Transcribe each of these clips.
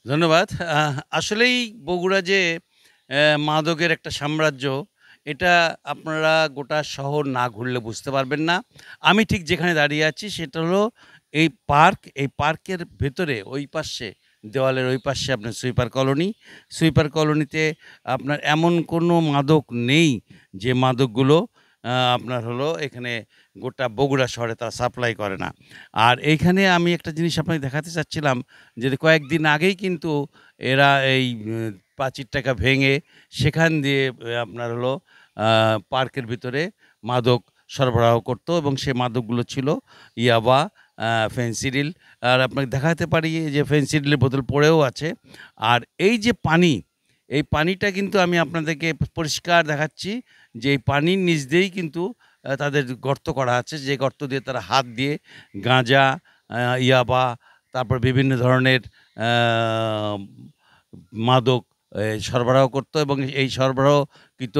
ধন্যবাদ। আসলেই বগুড়া যে মাদকের একটা সাম্রাজ্য, এটা আপনারা গোটা শহর না ঘুরলে বুঝতে পারবেন না। আমি ঠিক যেখানে দাঁড়িয়ে আছি সেটা হলো এই পার্ক। এই পার্কের ভেতরে ওই পাশে, দেওয়ালের ওই পাশে আপনার সুইপার কলোনি। সুইপার কলোনিতে আপনার এমন কোনো মাদক নেই যে মাদকগুলো আপনার হলো এখানে গোটা বগুড়া শহরে তারা সাপ্লাই করে না। আর এইখানে আমি একটা জিনিস আপনাকে দেখাতে চাচ্ছিলাম যে কয়েকদিন আগেই কিন্তু এরা এই প্রাচীরটাকে ভেঙে সেখান দিয়ে আপনার হলো পার্কের ভিতরে মাদক সরবরাহ করত এবং সে মাদকগুলো ছিল ইয়াবা, ফেনসিডিল। আর আপনাকে দেখাতে পারি যে ফেনসিডিলের বোতল পড়েও আছে। আর এই যে পানি, এই পানিটা কিন্তু আমি আপনাদেরকে পরিষ্কার দেখাচ্ছি যে এই পানির নিচ দিয়েই কিন্তু তাদের গর্ত করা আছে। যে গর্ত দিয়ে তারা হাত দিয়ে গাঁজা, ইয়াবা, তারপর বিভিন্ন ধরনের আ মাদক সরবরাহ করত এবং এই সরবরাহকৃত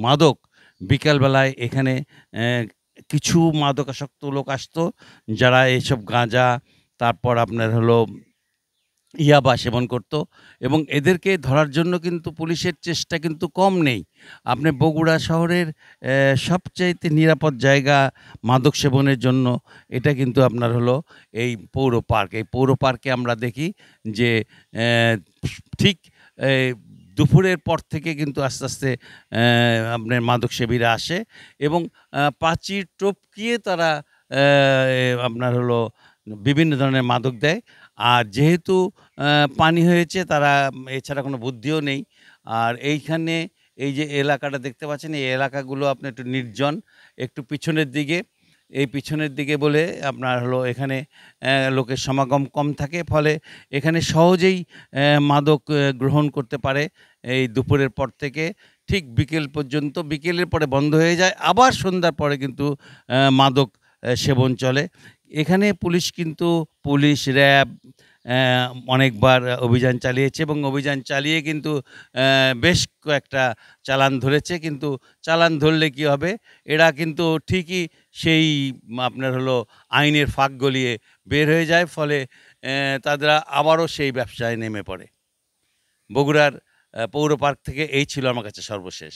মাদক বিকালবেলায় এখানে কিছু মাদকাসক্ত লোক আসতো, যারা এইসব গাঁজা, তারপর আপনার হলো ইয়াবা সেবন করত এবং এদেরকে ধরার জন্য কিন্তু পুলিশের চেষ্টা কিন্তু কম নেই। আপনি বগুড়া শহরের সবচাইতে নিরাপদ জায়গা মাদক সেবনের জন্য এটা কিন্তু আপনার হলো এই পৌর পার্ক। এই পৌর পার্কে আমরা দেখি যে অ্যা ঠিক এই দুপুরের পর থেকে কিন্তু আস্তে, আস্তে আপনার মাদকসেবীরা আসে এবং প্রাচীর টপকিয়ে তারা আপনার হলো বিভিন্ন ধরনের মাদক দেয়। আর যেহেতু পানি হয়েছে তারা এছাড়া কোনো বুদ্ধিও নেই। আর এইখানে এই যে এলাকাটা দেখতে পাচ্ছেন, এই এলাকাগুলো আপনার একটু নির্জন, একটু পিছনের দিকে। এই পিছনের দিকে বলে আপনার হলো এখানে লোকের সমাগম কম থাকে। ফলে এখানে সহজেই মাদক গ্রহণ করতে পারে এই দুপুরের পর থেকে ঠিক বিকেল পর্যন্ত। বিকেলের পরে বন্ধ হয়ে যায়। আবার সন্ধ্যার পরে কিন্তু মাদক সেবন চলে। এখানে পুলিশ কিন্তু র্যাব অনেকবার অভিযান চালিয়েছে এবং অভিযান চালিয়ে কিন্তু বেশ কয়েকটা চালান ধরেছে। কিন্তু চালান ধরলে কি হবে? এরা কিন্তু ঠিকই সেই আপনার হলো আইনের ফাঁক গলিয়ে বের হয়ে যায়। ফলে তারা আবারও সেই ব্যবসায় নেমে পড়ে। বগুড়ার পৌর পার্ক থেকে এই ছিল আমার কাছে সর্বশেষ।